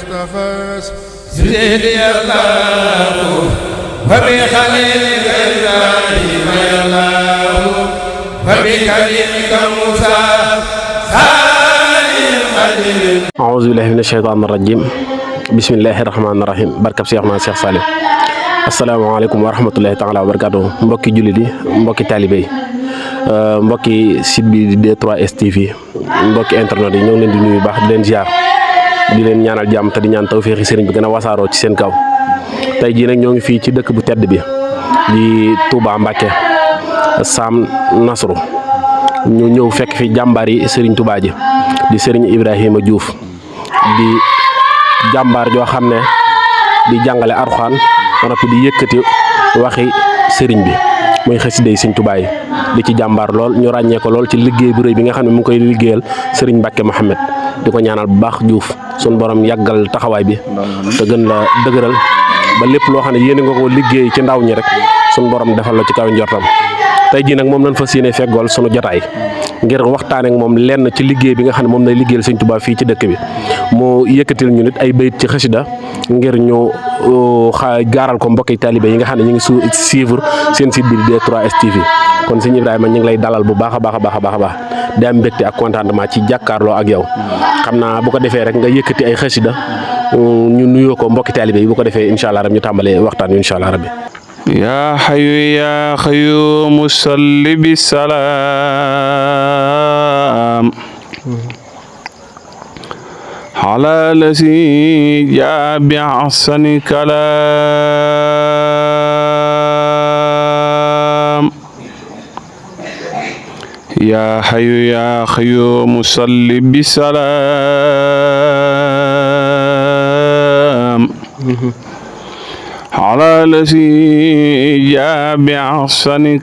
مصطفى سيدي الله وبخليلك إبراهيم الله وبكريمك موسى أعوذ بالله من الشيطان الرجيم بسم الله الرحمن الرحيم barkab Seexna Seex Saliou asalaamaaleykum wa rahmatullahi taala wa barakaatuh mbokki jullit yi mbokki taalibe yi mbokki site bi di D3S TV mbokki internet yi ñoo ngi leen di nuyu baax di leen ziar di leen ñaanal jàmm te di ñaan tawféexi sëriñ bi gën a wasaaroo ci seen kaw tey jii nag ñoo ngi fii ci dëkk bu tedd bi di Touba Mbacké Sam Nasru ñu ñëw fekk fi jàmbaar yi sëriñ Touba ji di sëriñ Ibrahima Diouf di jàmbaar joo xam ne di jàngale Alxuraan ba noppi di yëkkati waxi sëriñ bi muy xasida yi sëriñ Touba yi di ci jàmbaar lool ñu ràññee ko lool ci liggéey bu rëy bi nga xam ne mu ngi koy liggéeyal sëriñ Mbacké Mohamed di ko ñaanal bu baax Diouf suñu borom yàggal taxawaay bi te gën la dëgëral ba lépp loo xam ne yéene nga ko liggéey ci ndaw ñi rek suñu borom defal la ci kaw njortam tey jii nag moom lañ fas yéene feggool sunu jotaay ngir waxtaane ak moom lenn ci liggéey bi nga xam ne moom lay liggéeyal sëñ Touba fii ci dëkk bi mu yëkkatil ñu nit ay bayit ci xasida ngir ñu gaaral ko mbokki taalibe yi nga xam ne ñu ngi suivre seen site bi di D3S TV kon sëñ Ibrahima ñu ngi lay dalal bu baax a baax di am mbégte ak contentement ci jàkkaarloo ak yow xam naa bu ko defee rek nga yëkkati ay xasida ñu nuyoo ko mbokki taalibe yi bu ko defee incha allah rab ñu tàmbalee waxtaan wi incha allah rabbi يا حي يا قيوم صل بالسلام على الذي جاء بأحسن كلام يا حي يا قيوم صل بالسلام على الذي جاء بأحسن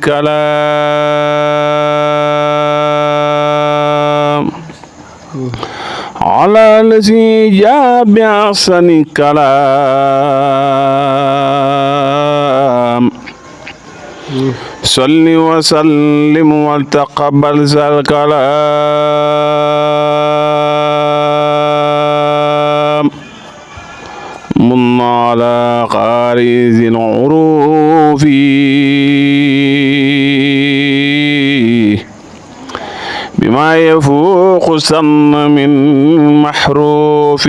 كلام على الذي جاء بأحسن كلام صل وسلم وتقبل ذا الكلام من على غارز العروف بما يفوق سن من محروف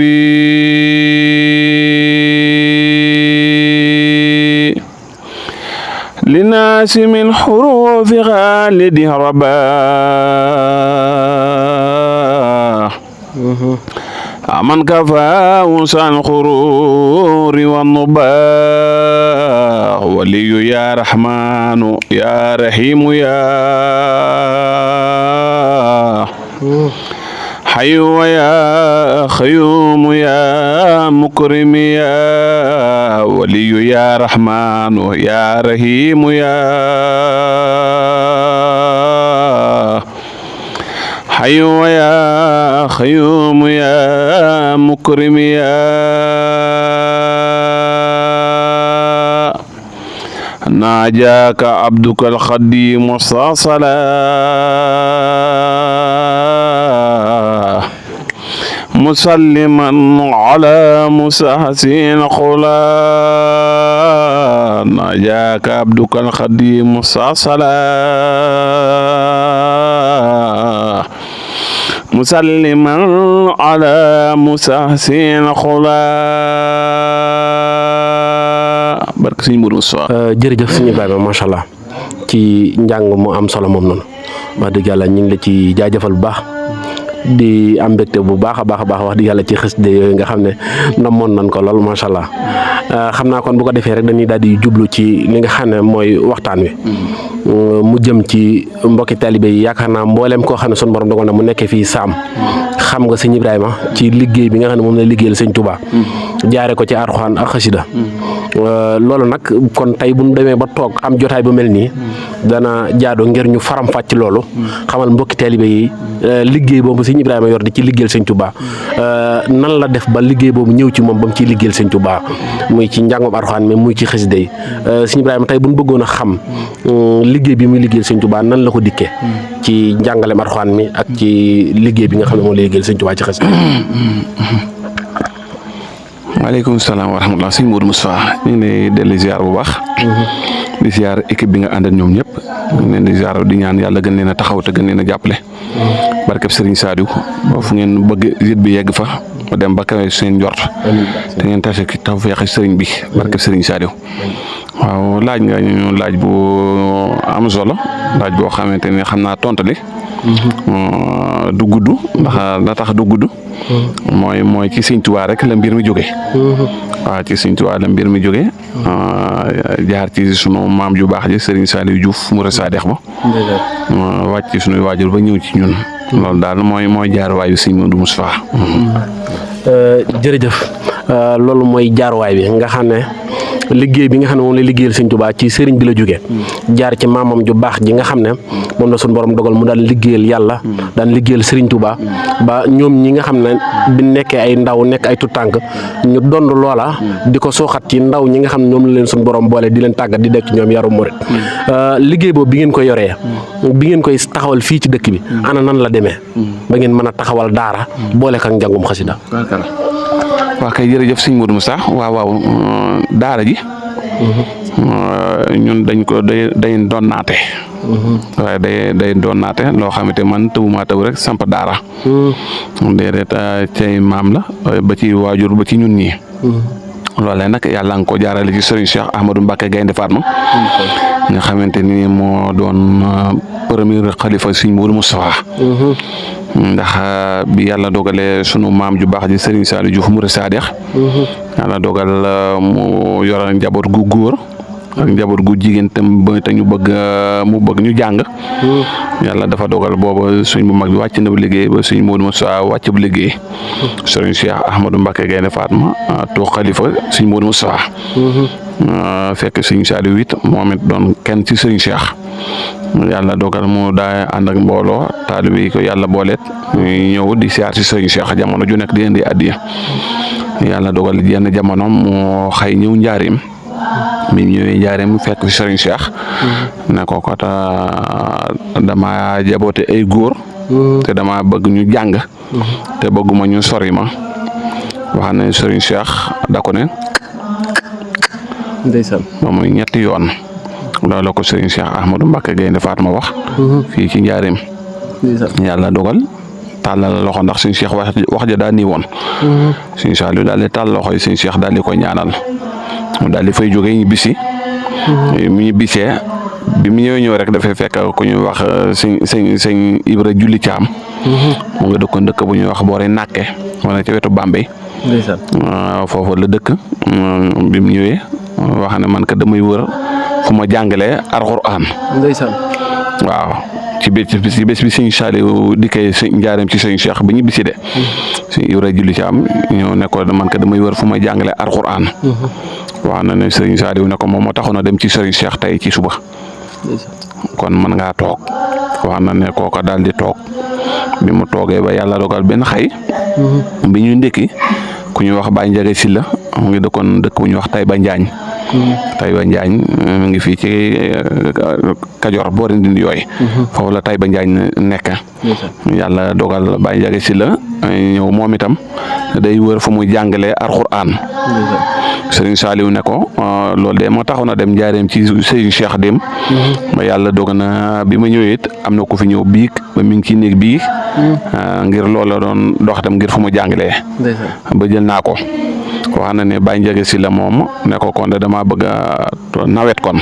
لناس من حروف خالد رباه أمن كفاه سان خرور والنباء ولي يا رحمن يا رحيم يا حي ويا خيوم يا مكرم يا ولي يا رحمن يا رحيم يا حي ويا خيوم يا مكرم يا ناجاك عبدك الخديم وصاصلا مسلما على مسحسين خلا ناجاك عبدك الخديم وصاصلا مسلما على مسحسين خلا barke sëñ Mourou Moussa. jërëjëf sëñ Ibrahima macha allah ci njàng mu am solo moom noonu wax dëgg yàlla ñu ngi la ci jaajëfal bu baax di am mbégte bu baax a baax wax dëgg yàlla ci xasida yooyu nga xam ne namoon nañ ko lool macha allah xam naa kon bu ko defee rek dañuy daal di jublu ci li nga xam ne mooy waxtaan wi. mu jëm ci mbokki talibé yi yaakaar naa mboolem koo xam ne sunu borom dogal na mu nekkee fii Saam xam nga sëñ Ibrahima ci liggéey bi nga xam ne moom la liggéeyal sëñ Touba jaare ko ci Alxuraan ak xasida loolu nag kon tey bu ñu demee ba toog am jotaay bu mel nii dana jaadu ngir ñu faram fàcc loolu xamal mbokki talibé yi liggéey boobu sëñ Ibrahima yor di ci liggéeyal sëñ Touba nan la def ba liggéey boobu ñëw ci moom ba mu ciy liggéeyal sëñ Touba muy ci njàngum Alxuraan mais muy ci xasida yi sëñ Ibrahima tey bu ñu bëggoon a xam liggéey bi muy liggéeyal sëñ Touba nan la ko dikkee ci njàngaleem Alxuraan mi ak ci liggéey bi nga xam ne moom la liggéeyal sëñ Touba ci xasida waaleykum salaam wa rahmatulah sëñ Modou Moustapha ñu ngi lay dellu ziar bu baax. di ziar équipe bi nga àndal ñoom ñëpp. ñu ngi leen di ziar di ñaan yàlla gën leen a taxaw te gën leen a jàppale. barkeb Serigne Saliou ba fu ngeen bëgg yit bi yegg fa dem ba kawe seen njort. te ngeen tase ci tawfeex Serigne bi barkeb Serigne Saliou. waaw laaj nga ñu laaj bu am solo laaj boo xamante ne xam naa tontali. du gudd ndax la tax du gudd. mooy ci Sëñ Tuubaa rek la mbir mi jóge waaw ci Sëñ Tuubaa la mbir mi jóge jaar ci sunu maam ju baax ji Serigne Saliou Diouf mu Sadex ba wàcc ci sunuy waajur ba ñëw ci ñun loolu daal mooy jaaruwaayu Sëñ Modou Moustapha. jërëjëf loolu mooy jaaruwaay bi nga xam ne liggéey bi nga xam ne moom la liggéeyal Sëñ Tuubaa ci sëriñ bi la jóge jaar ci maamam ju baax ji nga xam ne moom la suñu borom dogal mu daan liggéeyal yàlla daan liggéeyal Sëriñ Tuubaa ba ñoom ñi nga xam ne bi nekkee ay ndaw nekk ay tutànk ñu dond loola di ko sooxat ci ndaw ñi nga xam ne ñoom la leen suñu borom boole di leen tàggat di def ci ñoom yaru murit liggéey boobu bi ngeen koy yoree bi ngeen koy taxawal fii ci dëkk bi ana nan la demee ba ngeen mën a taxawal daara boole ak njàngum xasida. waa kay jërëjëf sëñ Modou Moussa waaw daara ji ñun dañ doon naate waaye day doon naate loo xamante man tëbumaa tëb rek samp daara déedéet cay maam la ba ci waajur ba ci ñun ñii loolee nag yàlla nga ko jaarale ci Serigne Cheikh Ahmadou Mbacké Gaynde Fatma nga xamante ni moo doon premier xalifa sëñ Modou Moustapha ndax bi yàlla dogalee sunu maam ju baax ji Serigne Saliou Diouf mu Sadex yàlla dogal mu yoral njaboot gu góor ak njaboot gu jigéen te ñu bëgg ñu jàng yàlla dafa dogal booba suñ bu mag bi wàcc na bu liggéey ba suñ Modou Moussa wàcc bu liggéey Serigne Cheikh Ahmadou Mbacké Gaynde Fatma toog xalifa suñ Modou Moussa fekk Serigne Saliou it moom it doon kenn ci Serigne Cheikh yàlla dogal mu daa ànd ak mbooloo taalibe yi ko yàlla booleet ñëw di siyaar ci Serigne Cheikh jamono ju nekk di indi addiya yàlla dogal jenn jamono mu xëy ñëw njaarim mi ñëwee njaarim fekk fi Serigne Cheikh ne ko kat dama jaboote ay góor te dama bëgg ñu jàng te bëgguma ñu sori ma wax ne Serigne Cheikh da ko ne ndeysaan ba muy ñetti yoon loolu la ko Serigne Cheikh Ahmadou Mbacké Gaynde Fatma wax fii ci njaarim yàlla dogal tàllal loxo ndax Serigne Cheikh wax ja daa nii woon Serigne Saliou daal di tàll loxo yi Serigne Cheikh daal di ko ñaanal mu daal di fay jógee ñu bisi mu ñu bisee bi mu ñëw rek dafay fekk ku ñuy wax sëñ Ibra Julli Caam mu nga dëkkoon dëkk bu ñuy wax boori Nàkke wala ca wetu Bambey foofu la dëkk bi mu ñëwee wax ne man ka damay wër fu ma jàngalee Alxuraan waaw ci bés bi sëñ Saliou di koy njaareem ci sëñ Cheikh bi ñu bisi de sëñ Ibra Julli Caam ñëw ne ko man ka damay wër fu ma jàngalee Alxuraan wax na ne Serigne Saliou ne ko moom moo taxoon a dem ci Serigne Cheikh tey ci suba kon mën ngaa toog wax na ne kooka daal di toog bi mu toogee ba yàlla dogal benn xëy bi ñu ndékki ku ñuy wax Baye Ndiaga Sylla mu ngi dëkkoon dëkk bu ñuy wax Taïba Njaañ Taïba Njaañ mu ngi fii ci Kajoor boori Ndindi yooyu foofu la Taïba Njaañ nekk yàlla dogal Baye Ndiaga Sylla ñëw moom itam day wër fu muy jàngalee Alxuraan Serigne Saliou ne ko loolu de moo taxoon a dem njaareem ci Serigne Cheikh dem ba yàlla dogal na bi ma ñëwee it am na ku fi ñëw biig ba mi ngi ci néeg bii ngir loolu la doon dox tam ngir fu mu jàngalee ba jël naa ko wax na ne Baye Ndiaga Sylla moom ne ko kon de dama bëgg a nawet kon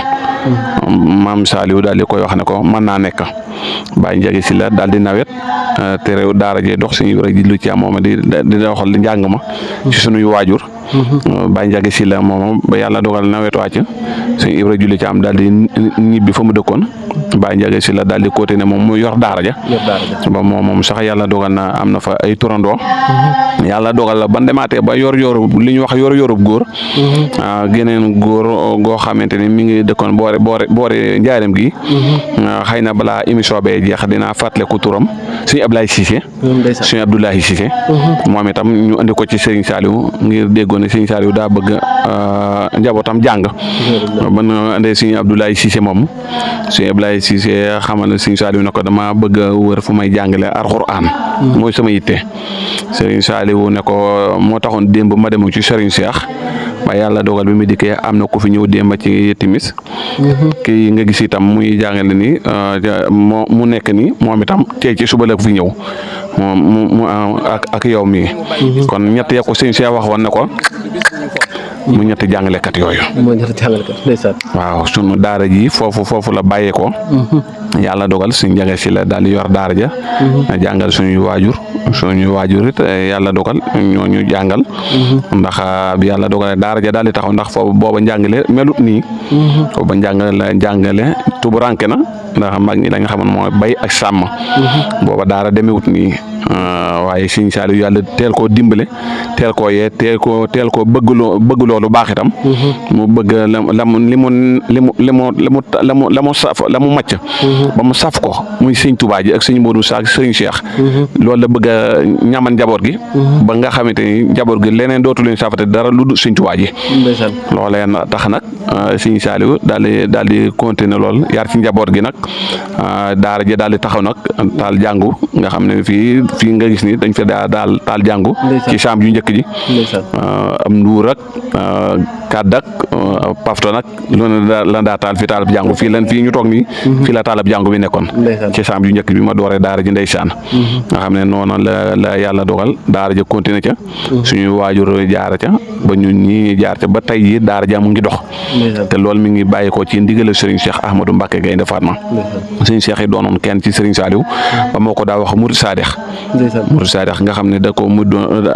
maam Saliou daal di koy wax ne ko mën naa nekk Baye Ndiaga Sylla daal di nawet te réew daara jee dox suñu rek lu ci am moom di doxal li njàng ma ci sunuy waajur Baye Ndiaga Sylla moom ba yàlla dogal nawet wàcc suñu Ibra Julli ci am daal di ñibbi fa mu dëkkoon Baye Ndiaga Sylla daal di côté ne moom mu yor daara ja ba moom sax yàlla dogal na am na fa ay turandoo yàlla dogal la ban demaatee ba yor li ñu wax yorub góor geneen góor goo xamante ni mi ngi dëkkoon boore njaareem gi xëy na balaa émission bee jeex dinaa fàttaliku turam suñu Ablaye Cissé suñu Abdoulaye Cissé moom itam ñu andi ko ci Serigne Saliou ngir déggoon ne Serigne Saliou daa bëgg njabootam jàng ban andee suñu Abdoulaye Cissé moom suñu Ablaye Cissé xamal na Serigne Saliou ne ko dama bëgg a wër fu may jàngale alxuraan mooy sama yitte Serigne Saliou ne ko moo taxoon démb ma dem ci Serigne Cheikh ba yàlla dogal bi mu dikkee am na ku fi ñëw démb ci timis kii nga gis itam muy jàngale ni mu nekk ni moom itam tey ci suba la fi ñëw mu ak yow mii kon ñett ya ko Serigne Cheikh wax woon ne ko mu ñetti jàngalekat yooyu. waaw sunu daara ji foofu la bàyyee ko. yàlla dogal suñu njage si la daal di yor daara ja. jàngal suñuy waajur it yàlla dogal ñooñu jàngal. ndax bi yàlla dogalee daara ja daal di taxaw ndax foofu booba njàngale melut nii. booba njàngale tuburanke na ndax mag ñi la nga xamoon mooy bay ak sàmm. booba daara demewut nii. waaye Serigne Saliou yàlla teel koo dimbale teel koo yee teel koo bëgg loolu baax itam. mu bëgg la mu saf la mu màcc. ba mu saf ko muy Serigne Touba ji ak Serigne Modou Sa ak Serigne Cheikh. loolu la bëgg a ñaman njaboot gi. ba nga xamante ni njaboot gi leneen dootu leen safate dara lu dul Serigne Touba ji. loolee tax nag Serigne Saliou daal di continuer lool yar ci njaboot gi nag daara ji daal di taxaw nag taal jàngu nga xam ne fii nga gis ni dañ fi daal taal jàngu ci chambre yu njëkk ji am nduur ak kàdd ak pafto nag loolu la daa taal fi taalab jàngu fii ñu toog nii fii la taalab jàngu bi nekkoon ci chambre yu njëkk bi ma dooree daara ji ndeysaan nga xam ne noonu la yàlla dogal daara ja continuer ca suñu waajur jaar ca ba ñun ñi jaar ca ba tey yi daara ja mu ngi dox te loolu mi ngi bàyyi ko ci ndigal Serigne Cheikh Ahmadou Mbacké Gaïndé Fatma Serigne Cheikh yi doonoon kenn ci Serigne Saliou ba moo ko daa wax Murid Sadex nga xam ne da ko mu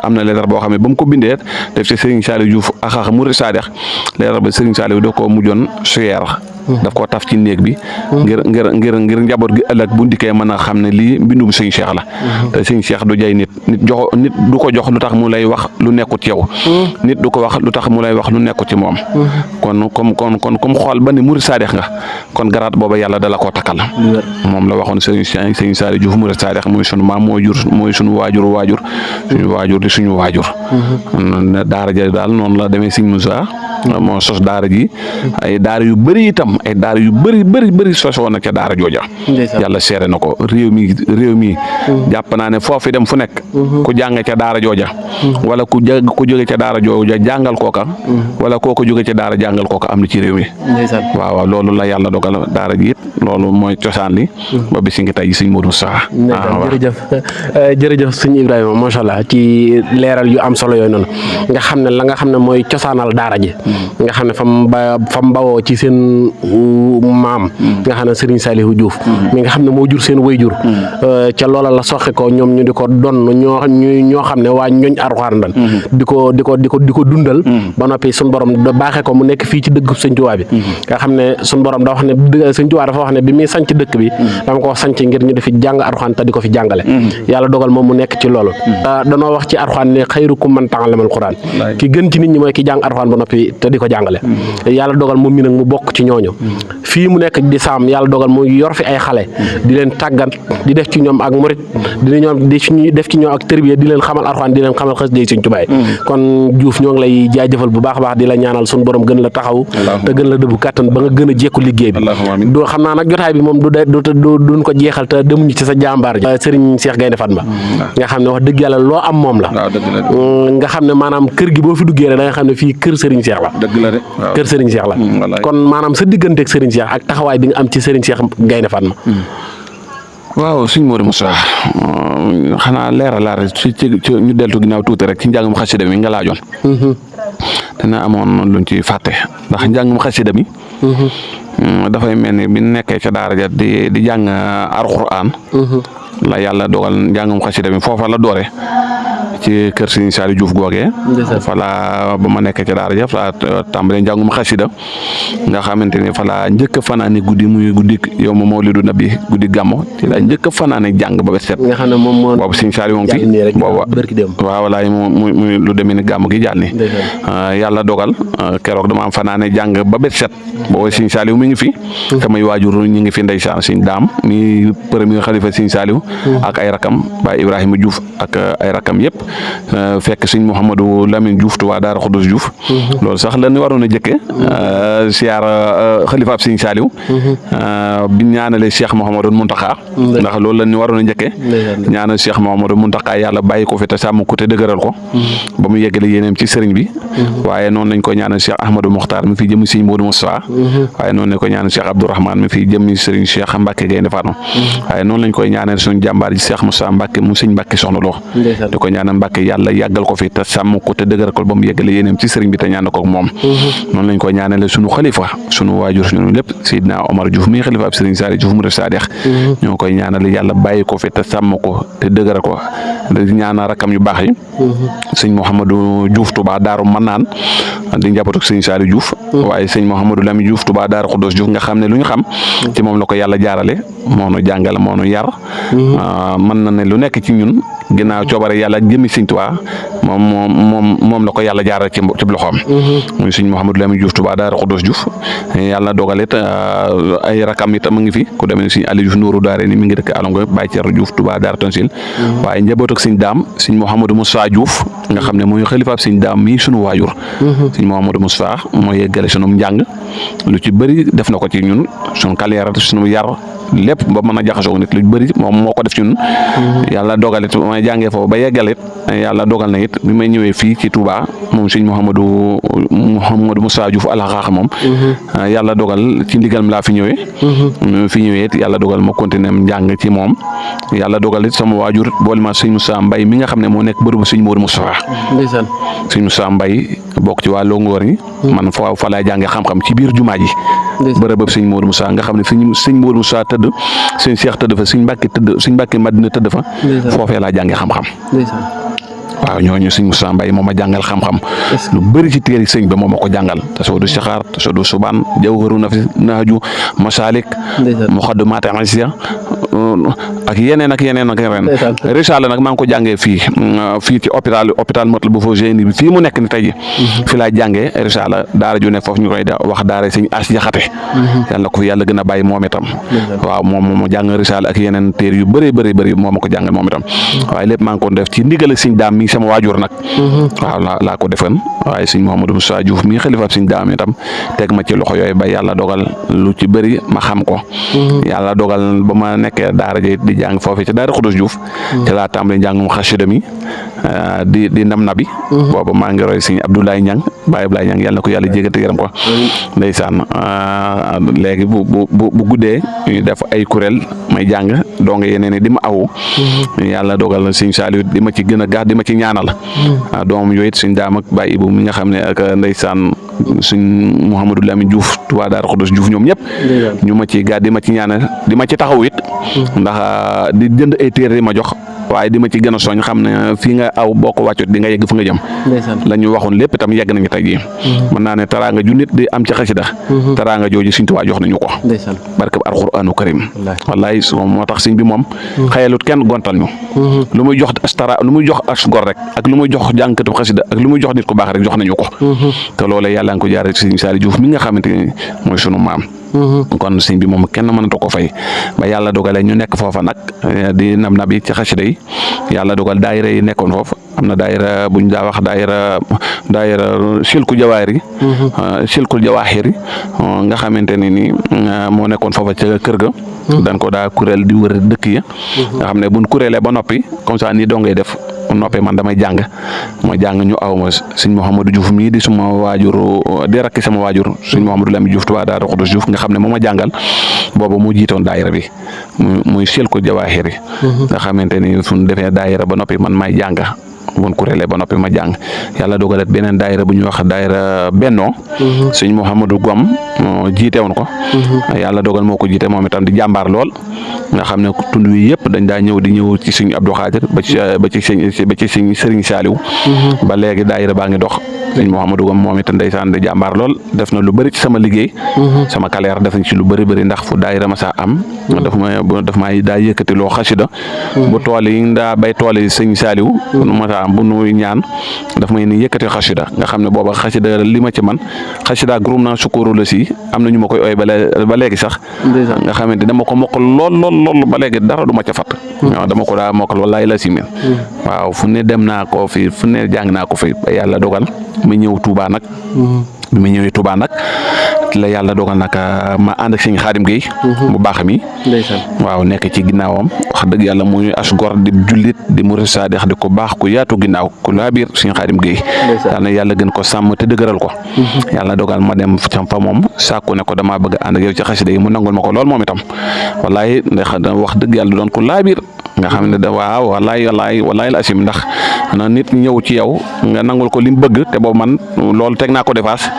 am na lettre boo xam ne ba mu ko bindee def ci Serigne Saliou Diouf axax Murid Sadex lettre ba Serigne Saliou da ko mujjoon suyeer daf koo taf ci néeg bi ngir njaboot gi ëllëg bu ndikkee mën a xam ne lii mbindum Serigne Cheikh la te Serigne Cheikh du jay nit du ko jox lu tax mu lay wax lu nekkut ci yow nit du ko wax lu tax mu lay wax lu nekkut ci moom kon comme xool ba ni Murid Sadex nga kon garaat booba yàlla dala koo takkal moom la waxoon Serigne Saliou Diouf Murid Sadex mooy sunu maam mooy sunu waajur di suñu waajur daara ja daal noonu la demee Serigne Moussa moo sos daara ji ay daara yu bëri itam ay daara yu bëri sos woon na ca daara jooja yàlla seere na ko réew mi jàpp naa ne foofu dem fu nekk ku jànge ca daara jooja wala ku jóge ca daara jooja jàngal kooka wala kooku jóge ca daara jàngal kooka am na ci réew mi waaw loolu la yàlla dogal daara ji it loolu mooy cosaan li ba bisi ngi tey Serigne Modou Sa jërëjëf Serigne Ibrahima macha allah ci leeral yu am solo yooyu noonu nga xam ne la nga xam ne mooy cosaanal daara ji nga xam ne fam bawoo ci seen maam nga xam ne Serigne Saliou Diouf mi nga xam ne moo jur seen wayjur ca loola la soxe ko ñoom ñu di ko donn ñoo xam ne waa ñooñ Alxuraan dan di ko dundal ba noppi suñu borom da baaxee ko mu nekk fii ci dëkk Serigne Touba bi nga xam ne suñu borom da wax ne Serigne Touba dafa wax ne bi muy sanc dëkk bi dama ko sanc ngir ñu di fi jàng Alxuraan te di ko fi jàngale yàlla dogal moom mu nekk ci loolu danoo wax ci Alxuraan ne xayrukum man ta'allamal Alxuraan ki gën ci nit ñi mooy ki jàng Alxuraan ba noppi te di ko jàngale yàlla dogal moom mi nag mu bokk ci ñooñu fii mu nekk di saam yàlla dogal mu yor fi ay xale di leen tàggat di def ci ñoom ak murit di def ci ñoom ak tërbiya di leen xamal Alxuraan di leen xamal xës day Sëñ Tuubaa kon Diouf ñoo ngi lay jaajëfal bu baax a baax di la ñaanal suñu borom gën la taxaw te gën la dëbbu kàttan ba nga gën a jekku liggéey bi doo xam naa nag jotaay bi moom duñ ko jeexal te demuñu ci sa jàmbaar ji Serigne Cheikh Gaïndé Fatma nga xam ne wax dëgg yàlla loo am moom la nga xam ne maanaam kër gi boo fi duggee rek da nga xam ne fii kër Serigne Cheikh la kër Serigne Cheikh la kon maanaam sa digganteeg Serigne Cheikh ak taxawaay bi nga am ci Serigne Cheikh Gaïndé Fatma waaw Serigne Modou Moussa xanaa leeralaat ci ñu deltu ginnaaw tuuti rek ci njàngum xasida mi nga laajoon dana amoon luñ ci fàtte ndax njàngum xasida mi dafay mel ni bi nekkee ca daara ja di jàng Alxuraan la yàlla dogal njàngum xasida mi foofa la doore ci kër Serigne Saliou Diouf googee fa la ba ma nekkee ca daara ja fa tàmbalee njàngum xasida nga xamante ni fa la njëkk a fanaane guddi muy guddi yow ma Mawlidu Nabi guddi gàmmo ci la njëkk a fanaane jàng ba bët set nga xam ne moom boobu Serigne Saliou moom fi booba waaw walaay muy lu demee ni gàmm gi jàll ni yàlla dogal keroog dama am fanaane jàng ba bët set booba Serigne Saliou mi ngi fi samay waajur ñi ngi fi ndeysaan Serigne Daam mi premier xalifa Serigne Saliou ak ay rakam Baay Ibrahima Diouf ak ay rakam yëpp fekk sëñ Mouhamadou Lamine Diouf Touba Daara Khoudoss Diouf loolu sax la ñu waroon a jëkke siyaar xalifaab sëñ Saliou bi ñaanalee Cheikh Mouhamadou Mountakha ndax loolu la ñu waroon a njëkke ñaanal Cheikh Mouhamadou Mountakha yàlla bàyyi ko fi te sàmm ko te dëgëral ko ba mu yeggale yéeneem ci sëriñ bi waaye noonu lañ ko ñaanal Cheikh Ahmadou Mokhtar mi fi jëmmi sëñ Modou Moustapha waaye noonu lañ ko ñaanal Cheikh Abdourahmane mi fi jëmmi sëriñ Cheikh Mbacke Gaynde Fatma waaye noonu lañ koy ñaanal suñu jàmbaar ji Cheikh Moussa Mbacke mu sëñ Mbacke Soxna Lo di ko ñaanal Mbacke yàlla yàggal ko fi te sàmm ko te dëgëral ko ba mu yeggale yéeneem ci sëriñ bi te ñaan ko ak moom noonu lañ koy ñaanale suñu xalifa suñu waajur suñu lépp Seydina Omar Diouf mi xalifa ab sëriñ Saliou Diouf mu def Sadex ñoo koy ñaanal yàlla bàyyi ko fi te sàmm ko te dëgëral ko di ñaanal rakam yu baax yi sëñ Mouhamadou Diouf Touba Daaru Manaan di njabootu sëñ Saliou Diouf waaye sëñ Mouhamadou Lamine Diouf Touba Daara Khoudoss Diouf nga xam ne lu ñu xam ci moom la ko yàlla jaarale moo nu jàngal moo nu yar mën na ne lu nekk ci ñun ginnaaw coobare yàlla ak jëmmi sëñ Touba moom la ko yàlla jaarale ci loxoom muy sëñ Mouhamadou Lamine Diouf Touba Daara Khoudoss Diouf yàlla dogal it ay rakam it mu ngi fi ku demee ne sëñ Aliou Diouf Nourou Daare ni mi ngi dëkk Alongo Baye Thierno Diouf Touba Daara Tansil waaye njaboot ak sëñ Daam sëñ Mouhamadou Moussa Diouf nga xam ne mooy xalifaab sëñ Daam mii sunu waajur sëñ Mouhamadou Moussa mooy yeggale sunu njàng lu ci bëri def na ko ci ñun sunu carrière sunu yar lépp ba mën a jaxasoo nit lu bëri moom moo ko def ci ñun yàlla dogal it may jàngee foofu ba yeggal it yàlla dogal na it bi may ñëwee fii ci Touba moom sëñ Mouhamadou Moussa Diouf alaxaax moom yàlla dogal ci ndigalam laa fi ñëwee it yàlla dogal ma continuer njàng ci moom yàlla dogal it sama waajur boole ma sëñ Moussa Mbaye mi nga xam ne moo nekk bërëbu sëñ Modou Moustapha sëñ Moussa Mbaye bokk ci waa Longoor yi man fa laa jàngee xam-xam ci biir jumaa ji bërëb sëñ Modou Moussa nga xam ne sëñ Modou Moussa tëdd sëñ Cheikh tëdd fa sëñ Mbàkke Madina tëdd fa foofee laa jàngee xam-xam waaw ñooñu sëñ Moussa Mbaye moo ma jàngal xam-xam lu bëri ci téere sëñ ba moo ma ko jàngal tasawudu saxaar tasawudu subaan jawharu naaju masalik muqaddimaat asiya ak yeneen risaala nag maa ngi ko jàngee fii ci hôpital Matlaboul Fawzeyni bi fii mu nekk ni tey fi laa jàngee risaala daara ju ne foofu ñu koy wax daara sëñ As Jaxate yàlla ko fi yàlla gën a bàyyi moom itam waaw moom moo jàng risaala ak yeneen téere yu bëri moo ma ko jàngal moom itam waaye lépp maa ngi ko def ci ndigal sëñ Daam mi sama waajur nag waaw laa ko defan waaye sëñ Mouhamadou Moussa Diouf mi xalifaab sëñ Daam itam teg ma ci loxo yooyu ba yàlla dogal lu ci bëri ma xam ko yàlla dogal ba ma nekkee daara ji di jàng foofu ci Daara Khoudoss Diouf ci laa tàmbali njàngum xasida mi di ndam nabi boobu maa ngi roy sëñ Abdoulaye Niang Baye Abdoulaye Niang yàlla na ko yàlla jégate yaram ko ndeysaan léegi bu guddee ñu def ay kuréel may jàng donc yeneen di ma awu yàlla dogal sëñ Saliou di ma ci gën a gaax di ma ci ñaanal doomam yooyu it sëñ Daam ak Baye Ibou mi nga xam ne ak ndeysaan suñ Mouhamadou Lamine Diouf Touba Daara Khoudoss Diouf ñoom ñëpp ñu ma ci gaax di ma ci ñaanal di ma ci taxaw it ndax di jënd ay téere ma jox waaye di ma ci gën a soñ xam ne fii nga aw boo ko wàccut di nga yegg fu nga jëm la ñu waxoon lépp itam yegg nañu tey jii mën naa ne taraanga ju nit di am ci xasida taraanga jooju sëñ Tuubaa jox nañu ko barke alquranu karim wallaay moo tax sëñ bi moom xayalut kenn gontal ñu lu muy jox as gor rek ak lu muy jox jànkatu xasida ak lu muy jox nit ku baax rek jox nañu ko te loolee yàlla nga ko jaare sëñ Saliou Diouf mi nga xamante ni mooy sunu maam kon sëñ bi moom kenn mënatu ko fay ba yàlla dogalee ñu nekk foofa nag di nabi ci xasida yi yàlla dogal daayira yi nekkoon foofu am na daayira buñ daa wax daayira silkul jawaahir nga xamante ne ni moo nekkoon foofa ca kër ga dan ko daa kuréel di wër dëkk ya nga xam ne buñ kuréelee ba noppi comme ça ni dongay def noppee man damay jàng ñu aw ma sëñ Mouhamadou Diouf mii di suma waajur di rakki sama waajur sëñ Mouhamadou Lamine Diouf Touba Daara Khoudoss Diouf nga xam ne moo ma jàngal boobu mu jiitoon daayira bi muy silkul jawaahir nga xamante ni suñ defee daayira ba noppi man may jàng buñ kuréelee ba noppi ma jàng yàlla dogalet beneen daayira bu ñuy wax daayira Bennoo sëñ Mouhamadou Gom jiite woon ko yàlla dogal moo ko jiite moom itam di jàmbaar lool nga xam ne tund wi yëpp dañ daa ñëw ci sëñ Abdou Khadir ba ci sëñ Serigne Saliou ba léegi daayira baa ngi dox sëñ Mouhamadou Gom moom itam ndeysaan di jàmbaar lool def na lu bëri ci sama liggéey sama carrière def nañ ci lu bëri ndax fu daayira ma saa am daf may daa yëkkati loo xasida bu tool yi daa bay tool yi sëñ Saliou bu nuy ñaan daf may ni yëkkati xasida nga xam ne booba xasida li ma ci man xasida groupe na sukuru la si am na ñu ma koy ooy ba léegi sax nga xamante dama ko mokkal lool ba léegi dara du ma ca fat waaw dama ko daa mokkal wallaay la si waaw fu ne dem naa ko fi fu ne jàng naa ko fi ba yàlla dogal ma ñëw Touba nag. bi ma ñëwee Touba nag la yàlla dogal nag ma ànd ak sëñ Xaadim Gueye bu baax mi. waaw nekk ci ginnaawam wax dëgg yàlla muy as gor di jullit di murid saadix di ko baax ku yaatu ginnaaw ku laa biir sëñ Xaadim Gueye. yàlla na yàlla gën ko sàmm te dëgëral ko. yàlla dogal ma dem cam fa moom sàkku ne ko damaa bëgg a ànd ak yow ci xasida yi mu nangul ma ko lool moom itam wallaay ndax wax dëgg yàlla doon ku laa biir nga xam ne da waaw wallaay la asim ndax na nit ñëw ci yow nga nangul ko li mu bëgg te boobu man loolu teg naa ko defaas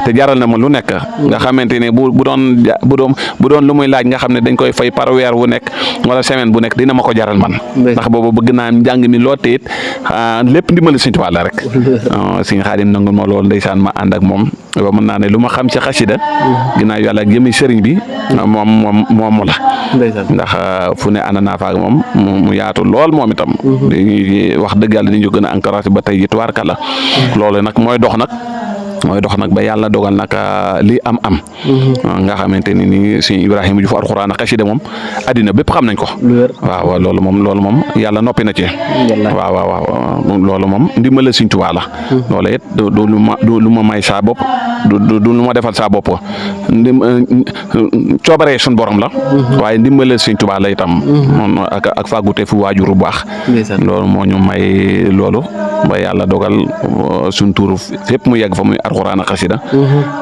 te jaral na ma lu nekk nga xamante ne bu doon lu muy laaj nga xam ne dañ koy fay par weer wu nekk wala semaine bu nekk dina ma ko jaral man ndax boobu bëgg naa njàng mi loo teet lépp ndimbali Sëñ Tuubaa la rek Sëñ Xaadim nangul ma loolu ndeysaan ma ànd ak moom ba mën naa ne lu ma xam ci xasida ginnaaw yàlla ak jëmi sëriñ bi moom la ndax fu ne ànd naa fa ak moom mu yaatu lool moom itam di wax dëgg yàlla di ñu gën a encouragé ba tey ji tubaarkàlla loolu nag mooy dox nag ba yàlla dogal nag lii am nga xamante ni Sëñ Ibrahima Diouf alxuraan ak xasida moom addina bépp xam nañ ko waaw loolu moom yàlla noppi na ci waaw loolu moom ndimbal Sëñ Tuubaa la loolu it du lu ma may saa bopp du lu ma defal saa bopp coobaree suñ borom la waaye ndimbal Sëñ Tuubaa la itam ak fàggute fu waajur bu baax loolu moo ñu may loolu ba yàlla dogal suñ tuuru fépp mu yegg fa muy alxuraan ak xasida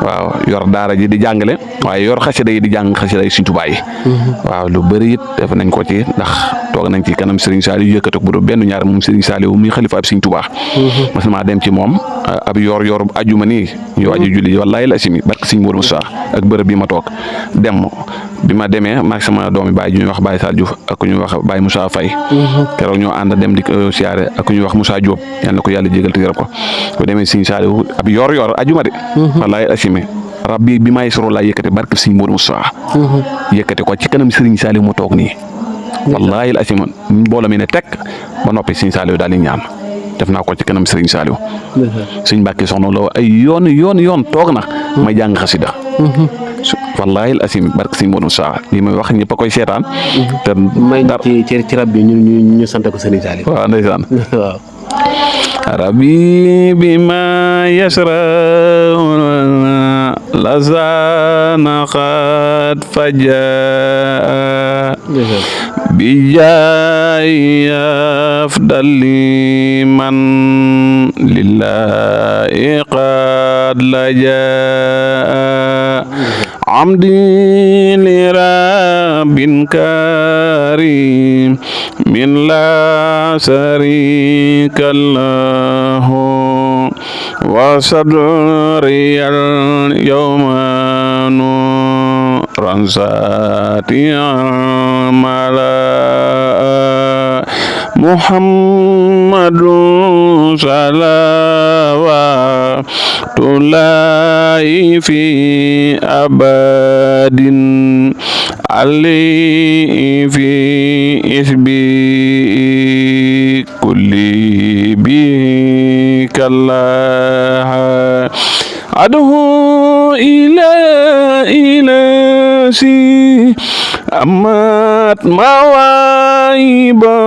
waaw yor daara ji di jàngale waaye yor xasida yi di jàng xasida yi Sëñ Tuubaa yi waaw lu bëri it def nañ ko ci ndax toog nañ ci kanam Serigne Saliou yëkkati ko bu doon benn ñaar moom Serigne Saliou muy xalifa ab Sëñ Tuubaa mas maa dem ci moom ab yor ajuma nii ñu waaju julli wallaahi la simi barke Sëñ Mourou Moussa ak bërëb bi ma toog dem bi ma demee maag sama doomi baay ju ñuy wax Baye Sall Diouf ak ku ñuy wax Baye Moussa Faye keroog ñoo ànd dem di ko siyaare ak ku ñuy wax Moussa Diop yal na ko yàlla jégal te gërëm ko bu demee Sëñ Saliou ab yor ajuma de wallaahi asimi rabbi bi may soro laa yëkkati barke Sëñ Mourou Moussa yëkkati ko ci kanam Sëriñ Saliou mu toog nii wallaahi asimi mbooloo mi ne tekk ba noppi Sëñ Saliou daal di ñaan def naa ko ci kanam Sëriñ Saliou Sëñ Mbàkke soxna loo ay yoon toog na may jàng xasida wallaahi asim barke Sëñ Mourou Moussa li may wax ñëpp a koy seetaan te may ci rab bi ñu sant ko Sëriñ Saliou waaw ndeysaan waaw rabbi bima yasra lazana qad faja bijaayi afdali man lillahi qad laja amdi li rabbin karim min la sharika lahu wa sadri al yawma nuran sati'an mala muhammadun salawatullahi fi abadin alayhi fi isbi kulli bi kallah adhu ila si amat mawaiba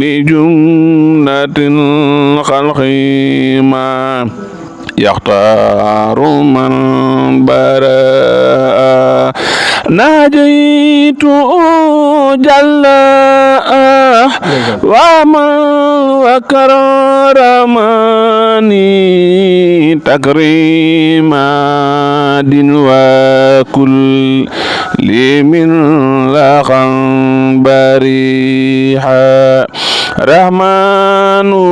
li jumlatil khalqi ma yaxtaaru man bara najaytu jalla wa man wa karamani takrima din wa kulli min laqan bariha rahmanu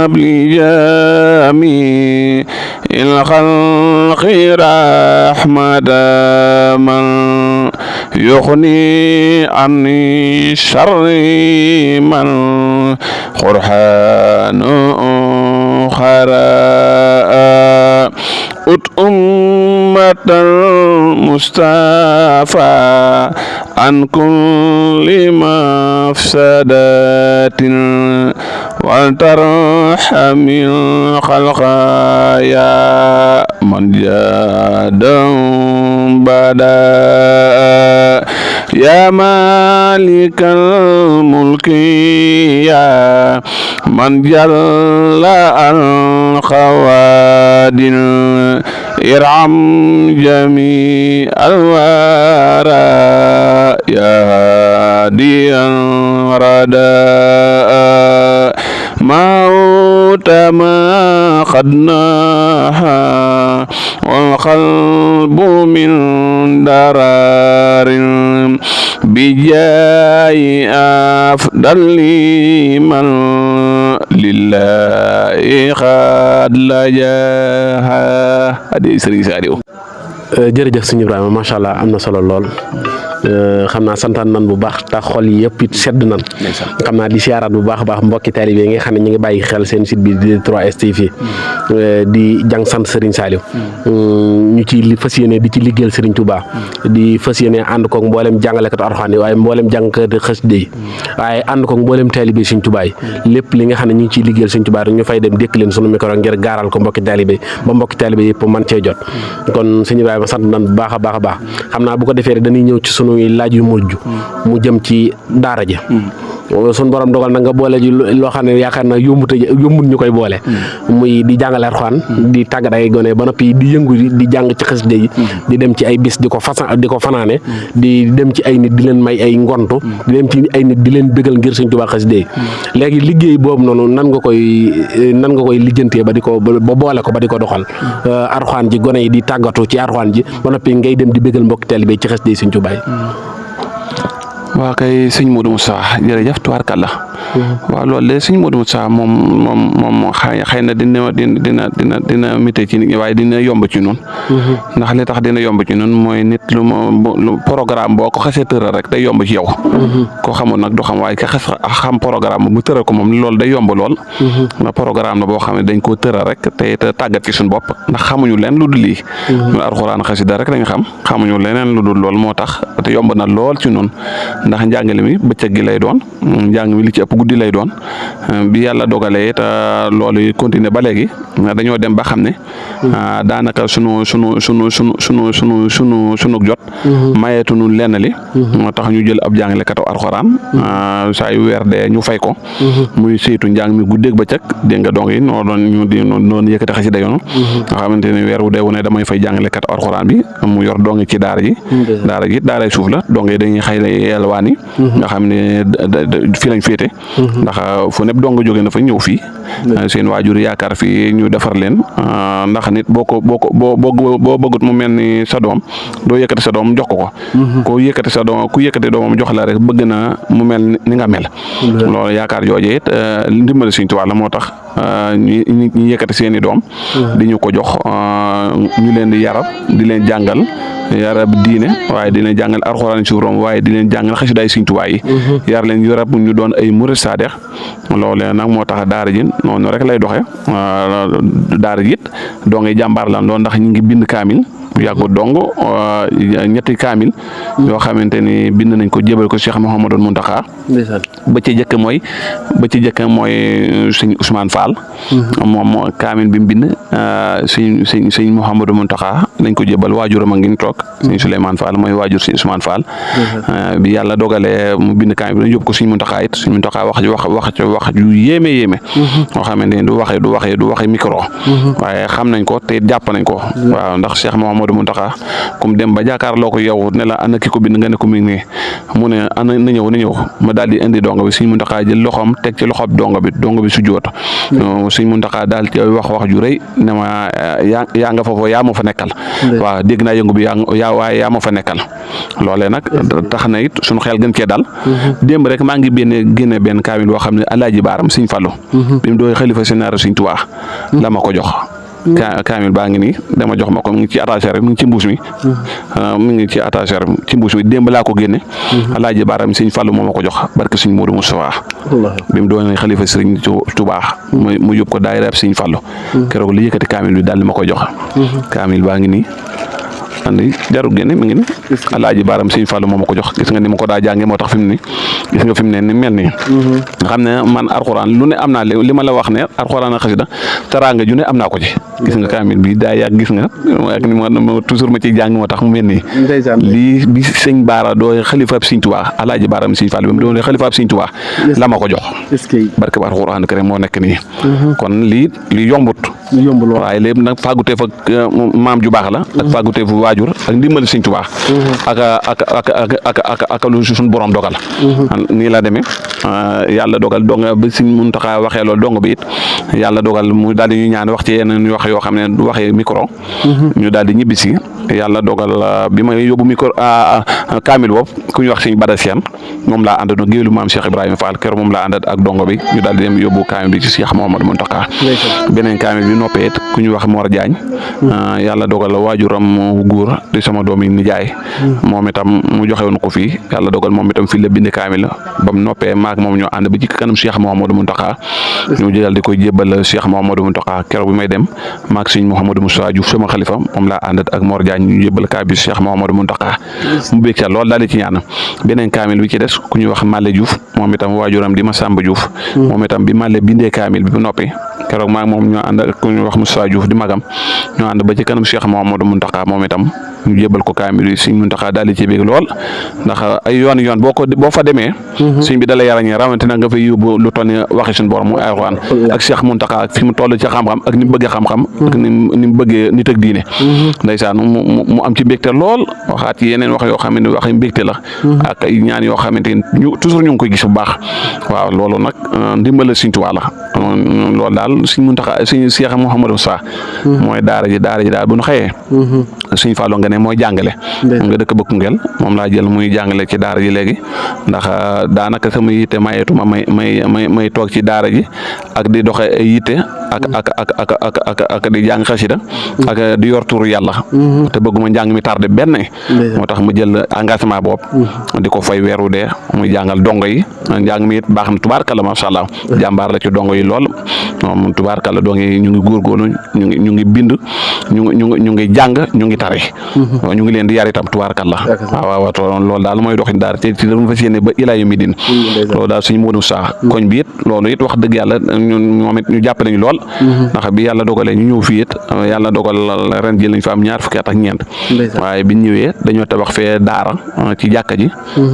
abli jami الخلق رحمة من يغني عني شر من قرآن خراء أمة المصطفى عن كل مفسدة وترحم الخلقايا من جاد بدا يا مالك الملك يا من جل عن خواد ارحم جميع الورى يا هادي الردى موت ما خدناها والقلب من درار بجاي أفضل من لله قد لجاها adi Serigne Saliou. jërëjëf sëñ Ibrahima macha allah am na solo lool xam naa santaan nan bu baax tax xol yi yëpp it sedd nan xam naa di siyaaraat bu baax a baax mbokki taalibe yi nga xam ne ñu ngi bàyyi xel seen site bi di 3STV di jàng sant Serigne Saliou ñu ci fas yéene di ci liggéeyal Serigne Touba di fas yéene ànd koog mboolem jàngalekat Alxuraan yi waaye mboolem jàngkat xasida yi waaye ànd koog mboolem taalibe Serigne Touba yi lépp li nga xam ne ñu ngi ciy liggéeyal Serigne Touba ñu fay dem dékk leen sunu micro ngir gaaral ko mbokki taalibe ba mbokki taalibe yëpp man cee jot kon sëñ Ibrahima sant nan bu baax a baax a baax xam naa bu ko defee rek dañuy ñëw ci sunuy laaj yu mujj mu jëm ci daara ji suñu borom dogal na nga boole ji loo xam ne yaakaar na yombut ñu koy boole muy di jàngale Alxuraan di tàggat ay gone ba noppi di yëngu di jàng ci xasida yi di dem ci ay bis di ko fanaane di dem ci ay nit di leen may ay ngontu di dem ci ay nit di leen bëggal ngir Sëñ Tuubaa xasida yi léegi liggéey boobu noonu nan nga koy lijjantee ba boole ko ba di ko doxal Alxuraan ji gone yi di tàggatu ci Alxuraan ji ba noppi ngay dem di bëggal mbokki taalibe ci xasida yi Sëñ Tuubaa yi. waa kay sëñ Modou Moussa jërëjëf tubaarkàlla waaw loolu de sëñ Modou Moussa moom xëy na dina métti ci nit ñi waaye dina yomb ci noonu ndax li tax dina yomb ci noonu mooy nit lu programme boo ko xasee tëral rek day yomb ci yow koo xamul nag du xam waaye ka xam programme bu tëral ko moom loolu day yomb lool na programme la boo xam ne dañ koo tëral rek te tàggat ci suñu bopp ndax xamuñu leen lu dul lii ñu Alxuraan xasida rek lañ xamuñu leneen lu dul lool moo tax te yomb na lool ci noonu ndax njàngale mi bëccëg gi lay doon njàng mi li ci ëpp guddi lay doon bi yàlla dogalee te loolu continuer ba léegi dañoo dem ba xam ne daanaka sunu jot mayeetunu lenn li moo tax ñu jël ab jàngalekatu Alxuraan saa yu weer de ñu fay ko muy saytu njàng mi guddeeg bëccëg dégg nga donc yi noo doon yëkkati xasida yoonu nga xamante ne weer wu dee wu ne damay fay jàngalekatu Alxuraan bi mu yor dongi ci daara ji daaray suuf la donc dañuy xëy yelwaan yi nga xam ne fii lañ féete ndax fu nepp dong jóge na fa ñëw fii seen waajur yaakaar fii ñu defar leen ndax nit boo bëggut mu mel ni sa doom doo yëkkati sa doom jox ko ku yëkkati doomam jox la rek bëgg na mu mel ni nga mel loolu yaakaar jooje it ndimbali Sëñ Tuubaa la moo tax ñu yëkkati seeni doom di ñu ko jox ñu leen di yarab di leen jàngal yarab diine waaye di leen jàngal Alxuraan ci rom waaye di leen jàngal xasidaay Sëñ Tuubaa yi yar leen yarab ñu doon ay murid sadex loolee nag moo tax daara ji noonu rek lay doxe daara ji it doo ngay jàmbaar lan doon ndax ñu ngi bind kaamil yàggu dong ñetti kaamil yoo xamante ni bind nañ ko jébal ko Cheikh Mouhamadou Mountakha ba ci jëkk mooy sëñ Ousmane Fall moom kaamil bi mu bind sëñ Mouhamadou Mountakha lañ ko jébal waajuram a ngi toog sëñ Souleymane Fall mooy waajur sëñ Ousmane Fall bi yàlla dogalee mu bind kaamil bi dañ yóbbu ko sëñ Mountakha it sëñ Mountakha wax ju yéeme yoo xamante ni du waxe micro waaye xam nañ ko te jàpp nañ ko waaw ndax Cheikh Mouhamadou Mountakha kum dem ba jàkkaarloo ko yow ne la ana ki ko bind nga ne ko mi ngi mu ne ana na ñëw ma daal di indi dongo bi Sëñ Mountakha jël loxoom teg ci loxob dongo bi su joot Sëñ Mountakha daal ci wax ju rëy ne ma yaa nga foofu yaa ma fa nekkal waaw dégg naa yëngu bi waaye yaa ma fa nekkal loolee nag tax na it suñu xel gën cee dal démb rek maa ngi génne benn kaamil boo xam ne Alaaji Baaram Sëñ Fallu bi mu doon xalifa général Sëñ Tuubaa la ma ko jox kaamil baa ngi nii dama jox ma ko mu ngi ci attaché rek mu ngi ci mbuus mi ci mbuus mi démb laa ko génne Alaaji Baaram Sëñ Fallu moo ma ko jox barke Sëñ Modou Moustapha bi mu doon xalifa Sëriñ Tuubaa mu yóbbu ko daayira Sëñ Fallu keroog li yëkkati kaamil bi daal di ma ko jox kaamil baa ngi nii andi jaru génne mi ngi ni alaaji baaram sëñ Fallu moo ma ko jox gis nga ni ma ko daa jànge moo tax fi mu ni gis nga fi mu ne ni mel nii nga xam ne man alxuraan lu ne am naa li ma la wax ne alxuraan ak xasida teraanga ju ne am naa ko ci gis nga kaamil bi daa yàgg gis nga ak ni ma toujours ma ciy jàng moo tax mu mel nii lii bi sëñ Baara doo xalifaab sëñ Tuubaa alaaji baaram sëñ Fallu bi mu doon xalifaab sëñ Tuubaa la ma ko jox barke ba alxuraan kër moo nekk nii kon lii yombut waaye lépp nag fàgguteef ak maam ju baax la ak fàgguteef waajur ak ndimbali sëñ Tuubaa ak lu suñu borom dogal nii la demee yàlla dogal donga ba sëñ Muntaxa waxee loolu dong bi it yàlla dogal mu daal di ñu ñaan wax ci yeneen wax yoo xam ne du waxee micro ñu daal di ñibbisi yàlla dogal bi ma yóbbu micro kaamil boobu ku ñu wax sëñ Bada Seen moom laa àndandoo géwélu maam Cheikh Ibrahima Fall keroog moom laa àndat ak dongo bi ñu daal di dem yóbbu kaamil bi ci Cheikh Mouhamadou Mountakha beneen kaamil bi noppee it ku ñu wax Mor Diagne yàlla dogal waajuram mu góor di sama doomi nijaay moom itam mu joxe woon ko fii yàlla dogal moom itam fii la bind kaamil ba mu noppee maak moom ñoo ànd ba ci kanam Cheikh Mouhamadou Mountakha ñu jël di koy jébbal Cheikh Mouhamadou Mountakha keroog bi may dem maak sëñ Mouhamadou Moussa Diouf sama xalifa moom laa àndat ak Mor Diagne ñu jébbal kaamil bi Cheikh Mouhamadou Mountakha mu bég ca lool daal di ci ñaan beneen kaamil bi ci des ku ñuy wax Malle Diouf moom itam waajuram di Massamba Diouf moom itam bi Malle bindee kaamil bi bu noppi keroog maak moom ñoo ànd ak ku ñuy wax Moussa Diouf di magam ñoo ànd ba ci kanam Cheikh Mouhamadou Mountakha moom itam ñu jébal ko kaamil bi sëñ Mountakha daal di ci bég lool ndax ay yoon boo fa demee sëñ bi dala yarañee rawatina nga fay yóbbu lu toll ni waxi suñu borom muy alxuraan ak Cheikh Mountakha ak fi mu toll ci xam-xam ak ni mu bëggee xam-xam ak ni mu bëggee nit ak diine ndeysaan mu am ci mbégte lool waxaat ci yeneen wax yoo xam ne waxi mbégte la ak ay ñaan yoo xamante ni toujours ñu ngi koy gis bu baax waaw loolu nag ndimbala sëñ Tuubaa la loolu daal sëñ Mountakha sëñ Cheikh Mouhamadou Sa mooy daara ji daal bu ñu xëyee sëñ Fallou nga ne mooy jàngale nga dëkk ba Koungheul moom laa jël muy jàngale ci daara ji léegi ndax daanaka sama yitte mayeetuma may toog ci daara ji ak di doxe ay yitte ak di jàng xasida ak di yor turu yàlla te bëgguma njàng mi tardé benn moo tax ma jël engagement boobu di ko fay weeru dee muy jàngal dongo yi njàng mi it baax na tubaarkalla macha allah jàmbaar la ci dongo yi lool moom tubaarkalla dongo yi ñu ngi góorgóorlu ñu ngi bind ñu ngi jàng ñu ngi tari ñu ngi leen di yar itam tubaarkalla waaw loolu daal mooy doxin daara te ci dama fas yéene ba ilaa yu mi din loolu daal suñu Modou Sa koñ bi it loolu it wax dëgg yàlla ñoom it ñu jàpp nañu lool ndax bi yàlla dogalee ñu ñëw fii it yàlla dogal ren jël nañ fa am ñaar fukki at ak ñeent waaye biñ ñëwee dañoo tabax fee daara ci jàkka ji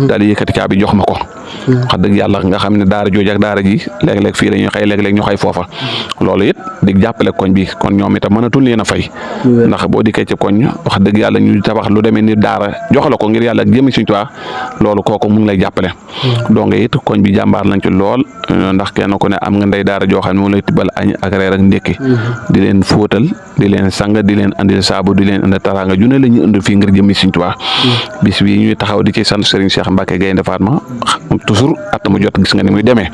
daal di yëkkati caabi jox ma ko wax dëgg yàlla nga xam ne daara jooju ak daara ji léeg-léeg fii la ñuy xëy léeg-léeg ñu xëy foofa loolu it di jàppale koñ bi kon ñoom itam mënatul leen a fay ndax boo dikkee ci koñ wax dëgg yàlla ñu tabax lu demee ni daara jox la ko ngir yàlla ak jëmi Sëñ Tuubaa loolu kooku mu ngi lay jàppale donc it koñ bi jàmbaar lañ ci lool ndax kenn ku ne am nga ndey daara joo xam ne mu lay tibbal añ ak reer ak ndékki di leen fóotal di leen sang di leen andil saabu di leen indi taraanga ju ne la ñu indi fii ngir jëmi Sëñ Tuubaa bis bi ñuy taxaw di ci sant Serigne Cheikh Mbacke Gaynde Fatma toujours at mu jot gis nga ni muy demee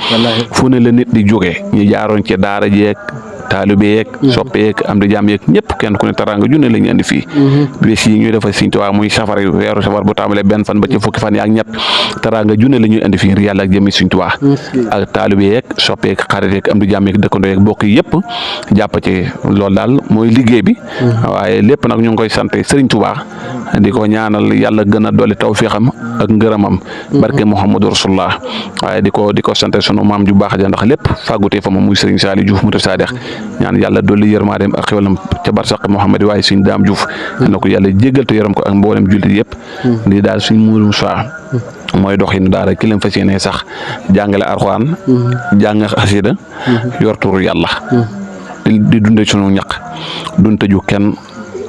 fu ne la nit di jógee ñu jaaroon ci daara jeeg taalibe yeeg soppe yeeg am di jàmm yeeg ñëpp kenn ku ne taraanga junne la ñu andi fii bés yi ñuy defal Sëñ Tuubaa muy safar weeru safar bu tàmbalee benn fan ba ci fukki fan yaak ñett taraanga junne la ñuy andi fii ngir yàlla ak jëmmi Sëñ Tuubaa ak taalibe yeeg soppe yeeg xarit yeeg am di jàmm yeeg dëkkandoo yeeg bokk yëpp jàpp ci loolu daal mooy liggéey bi waaye lépp nag ñu ngi koy sant Sëriñ Tuubaa di ko ñaanal yàlla gën a dolli tawfiixam ak ngërëmam barke Muhammadu Rasulullah waaye di ko sant sunu maam ju baax ja ndax lépp fàggutee fa moom muy Sëriñ Saliou Diouf mu Sadex ñaan yàlla dolli yërmandeem ak xéwalam ca barsaq Muhammad waaye suñ Daam Diouf na ko yàlla jéggal te yaram ko ak mboolem jullit yëpp di daal suñ muulum saa mooy doxinu daara ki leen fas yéene sax jàngale Alxuraan jàng xasida yor turu yàlla di dunde sunu ñaq dun tëju kenn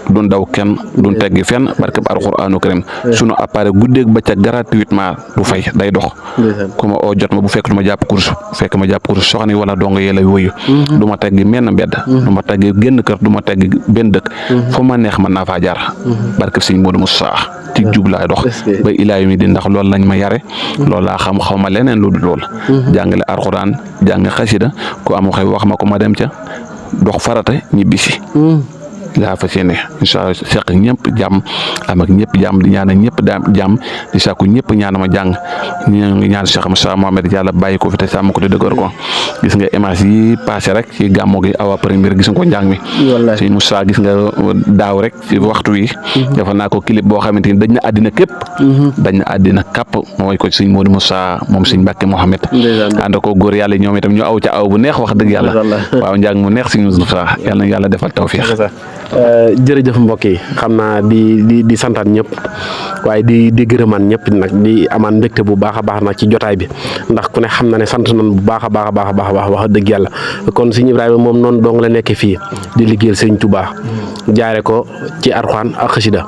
dun daw kenn dun teggi fenn barke ba Alxuraanu karim sunu appareil guddeeg bëccëg gratuitement du fay day dox ku ma oo jot ma bu fekk du ma jàpp course soxna yi wala dong yee lay wuyu du ma teggi menn mbedd du ma teggi génn kër du ma teggi benn dëkk fu ma neex mën naa faa jaar barke Sëñ Modou Moussa ci jub laay dox ba ilaayu mi di ndax loolu lañ ma yare loolu laa xam xaw ma leneen lu dul loolu jàngale Alxuraan jàng xasida ku am xew wax ma ko ma dem ca dox farata ñibbisi laa fas yéene incha allah seq ñëpp jàmm am ak ñëpp jàmm di ñaanal ñëpp jàmm di sàkku ñëpp ñaan ma jàng ñu ngi ñaan Cheikh Moussa Mohamed yàlla bàyyi ko fi te sàmm ko te dëgër ko gis nga image yi passé rek ci gàmmo gi awa première gis nga ko njàng mi sëñ Moussa gis nga daaw rek ci waxtu wi defal naa ko clip boo xamante ni dañ na àddina képp dañ na àddina kàpp mooy ko sëñ Modou Moussa moom sëñ Mbacke Mohamed ànd ko góor yàlla ñoom itam ñu aw ca aw bu neex wax dëgg yàlla waaw njàng mu neex sëñ Moussa yàlla na yàlla defal tawfiix jërëjëf mbokk yi xam naa di santaan ñëpp waaye di gërëmaan ñëpp nag di amaan mbégte bu baax a baax nag ci jotaay bi ndax ku ne xam na ne sant nañ bu baax a baax a baax a baax wax dëgg yàlla kon sëñ Ibrahima moom noonu dong la nekk fii di liggéeyal sëñ Touba jaare ko ci Alxuraan ak xasida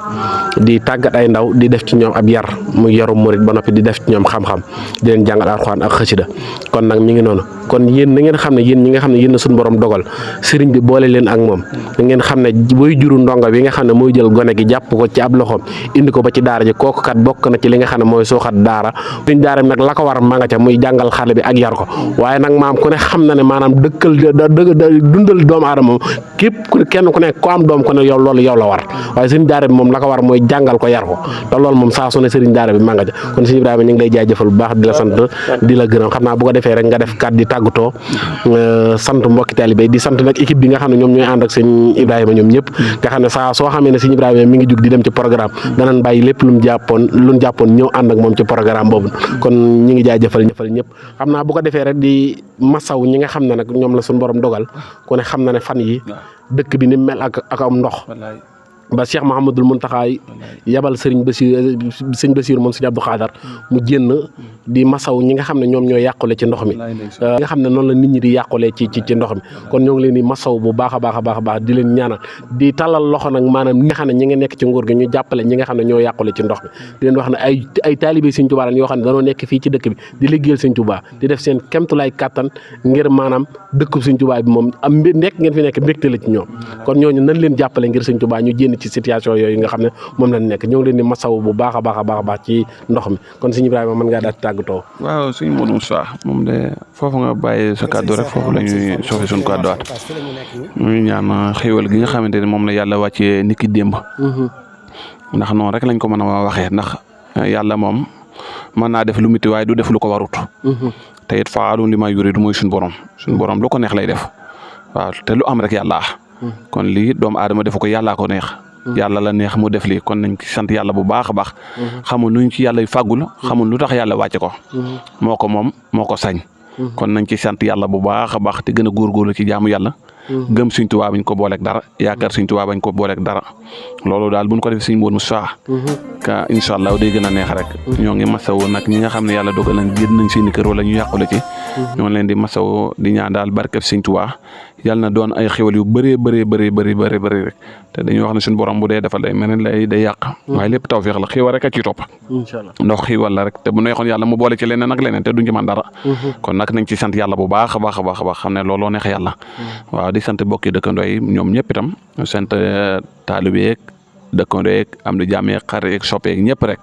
di tàggat ay ndaw di def ci ñoom ab yar muy yarum murit ba noppi di def ci ñoom xam-xam di leen jàngal Alxuraan ak xasida kon nag mi ngi noonu kon yéen na ngeen xam ne yéen ñi nga xam ne yéen na suñu borom dogal sëriñ bi boole leen ak moom da ngeen xam ne booy juru ndongo bi nga xam ne mooy jël gone gi jàpp ko ci ab loxoom indi ko ba ci daara ji kooku kat bokk na ci li nga xam ne mooy suuxat daara sëriñ daara bi nag la ko war ma nga ca muy jàngal xale bi ak yar ko waaye nag maam ku ne xam na ne maanaam dundal doomu aadama moom képp kenn ku ne ko am doom ku ne yow loolu yow la war waaye sëriñ daara bi moom la ko war mooy jàngal ko yar ko te loolu moom saa su ne sëriñ daara bi ma nga ca kon sëriñ Ibrahima ñu ngi lay jaajëfal bu baax di la sant di la gërëm xam naa bu ko defee rek nga def kat di tàggatoo sant mbokki taalibe di sant nag équipe bi nga xam ne ñoom ñooy ànd ak sëñ Ibrahima ñoom ñëpp nga xam ne saa soo xamee ne sëñ Ibrahima mi ngi jug di dem ci programme danañ bàyyi lépp lu mu jàppoon ñëw ànd ak moom ci programme boobu kon ñi ngi jaajëfal ñëpp xam naa bu ko defee rek di masaw ñi nga xam ne nag ñoom la suñu borom dogal ku ne xam na ne fan yi dëkk bi ni mel ak am ndox ba Cheikh Mouhamadul Mountakha yabal sëñ Basiir moom sëñ Abdou Khadar mu génn di masaw ñi nga xam ne ñoom ñoo yàqule ci ndox mi nga xam ne noonu la nit ñi di yàqule ci ndox mi kon ñoo ngi leen di masaw bu baax a baax a baax a baax di leen ñaanal di talal loxo nag maanaam ñi nga xam ne ñi nga nekk ci nguur gi ñu jàppale ñi nga xam ne ñoo yàqule ci ndox mi di leen wax ne ay taalibe Sëñ Tuubaa yoo xam ne dañoo nekk fii ci dëkk bi di liggéeyal Sëñ Tuubaa di def seen kemtulaay kàttan ngir maanaam dëkk Sëñ Tuubaa bi moom am nekk ngeen fi nekk mbégte la ci ñoom kon ñooñu nañ leen jàppale ngir Sëñ Tuubaa ñu génn ci situation yooyu nga xam ne moom lañ nekk ñoo ngi leen di masaw bu baax a baax a baax a baax ci ndox mi kon sëñ Ibrahima mën ngaa daal di tàggatoo. waaw sëñ Modou Moussa moom de foofu nga bàyyi sa kàddu rek foofu la ñuy soxee suñu kàdduwaat ñu ñaan xéwal gi nga xamante ne moom la yàlla wàccee niki démb ndax noonu rek lañ ko mën a waxee ndax yàlla moom mën naa def lu miti waaye du def lu ko warut te it faalun limaa yuriidu mooy suñu borom lu ko neex lay def waaw te lu am rek yàlla kon lii doomu aadama def ko yàllaa ko neex yàlla la neex mu def lii kon nañ ci sant yàlla bu baax a baax xamul nuñ ci yàlla fàggul xamul lu tax yàlla wàcce ko moo ko moom moo ko sañ kon nañ ci sant yàlla bu baax a baax te gën a góorgóorlu ci jaamu yàlla gëm Sëñ Tuubaa bañ ko booleeg dara yaakaar Sëñ Tuubaa bañ ko booleeg dara loolu daal buñ ko def Sëñ Modou Moussa ka incha allah day gën a neex rek ñoo ngi masawu nag ñi nga xam ne yàlla dogal nañ génn nañ seeni kër wala ñu yàqule ci ñoo leen di masawu di ñaan daal barkeb Sëñ Tuubaa yàlla na doon ay xéwal yu bëree rek te dañuy wax ne suñu borom bu dee defal day mel ne day yàq waaye lépp tawfeex la xéwal rek a ciy topp ndox xéwal la rek te bu neexoon yàlla mu boole ci leneen ak leneen te duñ ci mën dara kon nag nañ ci sant yàlla bu baax a baax a baax a baax xam ne looloo neex yàlla waaw di sant bokki dëkkandoo yi ñoom ñëpp itam sant taalibe yeeg dëkkandoo yeeg am di jàmm yeeg xarit yeeg soppe yeeg ñëpp rek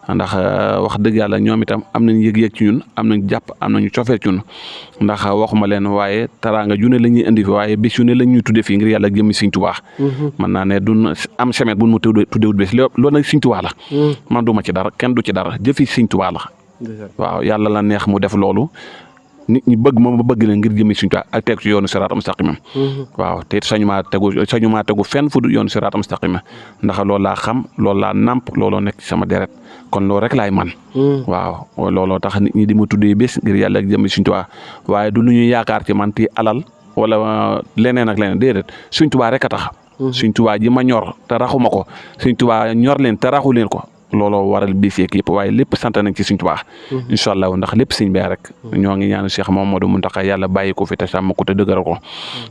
ndax wax dëgg yàlla ñoom itam am nañ yëg-yëg ci ñun am nañ jàpp am nañu cofee ci ñun ndax waxuma leen waaye taraanga ju ne la ñuy indi fi waaye bés yu ne la ñuy tudde fii ngir yàlla jëmmi Sëñ Tuubaa mën naa ne duñ am semaine buñ mu tuddewut bés loolu nag Sëñ Tuubaa la man duma ci dara kenn du ci dara jëfi Sëñ Tuubaa la waaw yàlla la neex mu def loolu nit ñi bëgg ma bëgg leen ngir jëmmi Sëñ Tuubaa ak teg ci yoonu siraatal mustaqiim waaw te it sañu maa tegu fenn fu du yoonu siraatal mustaqiim ndax loolu laa xam loolu laa namp looloo nekk ci sama deret kon loolu rek laay man waaw looloo tax nit ñi di ma tuddee bés ngir yàlla ak jëmmi Sëñ Tuubaa waaye du lu ñuy yaakaar ci man ti alal wala leneen ak leneen déedéet Sëñ Tuubaa rek a tax Sëñ Tuubaa ji ma ñor te raxuma ko Sëñ Tuubaa ñor leen te raxu leen ko looloo waral bis yeeg yëpp waaye lépp sant nañ ci Sëñ Tuubaa incha allah ndax lépp sëñ bee rek ñoo ngi ñaanu Cheikh Mamadou Mountakha yàlla bàyyi ko fi te sàmm ko te dëgëral ko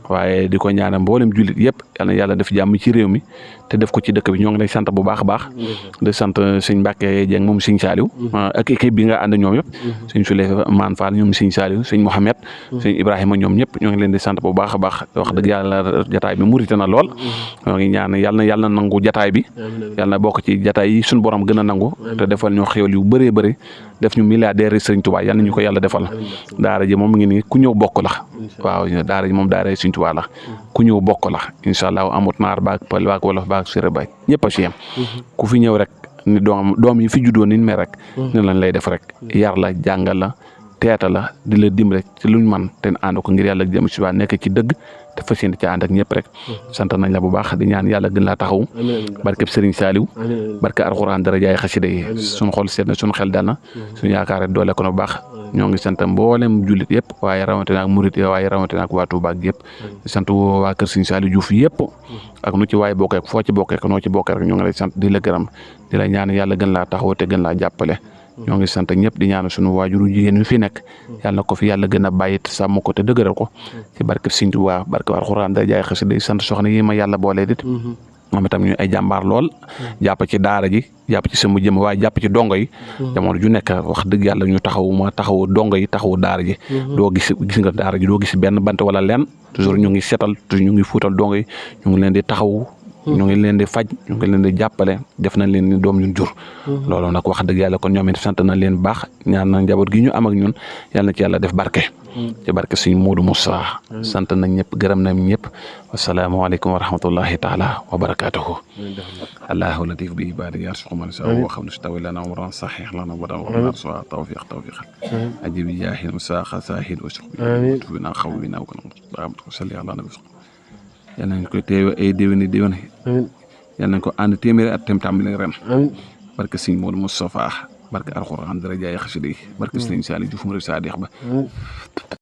waaye di ko ñaanal mboolem jullit yëpp yàlla def jàmm ci réew mi te def ko ci dëkk bi ñoo ngi lay sant bu baax a baax di sant sëñ Mbacke Dieng moom sëñ Saliou ak équipe bi nga ànd ñoom yëpp sëñ Souleymane Fall ñoom sëñ Saliou sëñ Mouhamed sëñ Ibrahima ñoom ñëpp ñoo ngi leen di sant bu baax a baax wax dëgg yàlla jataay bi murite na lool ñoo ngi ñaan yàlla na nangu jataay bi yàlla na bokk ci jataay yi suñu borom gën a nangu te defal ñu xéwal yu bëree bëri def ñu milliardaire yi Sëriñ Tuubaa yal na ñu ko yàlla defal daara ji moom ngi nii ku ñëw bokk la waaw daara ji moom daara Sëriñ Tuubaa la ku ñëw bokk la incha allah amut naar baag pël baag wolof baag séeréer baag ñëpp a si yem ku fi ñëw rek ni doom yi fi juddoo niñ me rek ne lañ lay def rek yar la jàngal la teeta la di la dim rek ci luñ man te ànd ko ngir yàlla jëm si waa nekk ci dëgg te fas yéene ci ànd ak ñëpp rek sant nañ la bu baax di ñaan yàlla gën laa taxaw barkeb Serigne Saliou barke alxuraan darajaay xasida yi suñu xol seet na suñu xel dal na suñu yaakaar doole ko na bu baax ñoo ngi sant mboolem jullit yëpp waaye rawatina ak murit waaye rawatina ak waa Touba yëpp di sant waa kër Serigne Saliou Diouf yëpp ak nu ci waay bokkee foo ci bokkee noo ci bokkee rek ñoo ngi lay sant di la gërëm di la ñaan yàlla gën laa taxaw te gën laa jàppale ñoo ngi sant ñëpp di ñaan suñu waajuru jigéen wi fi nekk yàlla na ko fi yàlla gën a bàyyi sàmm ko te dëgëral ko ci barke Sëriñ Tuubaa barke alxuraan da jaay xasida di sant soxna yi ma yàlla boole dit moom itam ñu ay jàmbaar lool jàpp ci daara ji jàpp ci sama jëm waaye jàpp ci dongo yi jamono ju nekk wax dëgg yàlla ñu taxawu dongo yi taxawu daara ji doo gis nga daara ji doo gis benn bant wala lenn toujours ñu ngi setal toujours ñu ngi fuutal dongo yi ñu ngi leen di taxawu ñu ngi leen di faj ñu ngi leen di jàppale def nañ leen ni doom ñun jur loolu nag wax dëgg yàlla kon ñoom it sant nañ leen baax ñaan na njaboot gi ñu am ak ñun yàlla na ci yàlla def barke ci barke suñ Modou Moussa sant nañ ñëpp gërëm nañ ñëpp wasalaamaaleykum wa rahmatullahi taala wa barakatuhu allahu latif bi ibadi yarsuqu man sa wa xam ne si tawi lana waran saxix lana wadan waxnar sa tawfiq ajibi jaahin musaaxa saahid wa suqbi tubina xaw bi naaw kon ko salli ala nabi yàlla nañ koy teewe ay déwéni yàlla nañ ko ànd téeméeri at tàmbali ren barke sëñ Modou Moustapha barke alxuraan dara jaay xasida yi barke sëñ Saliou Diouf Murid Saadix ba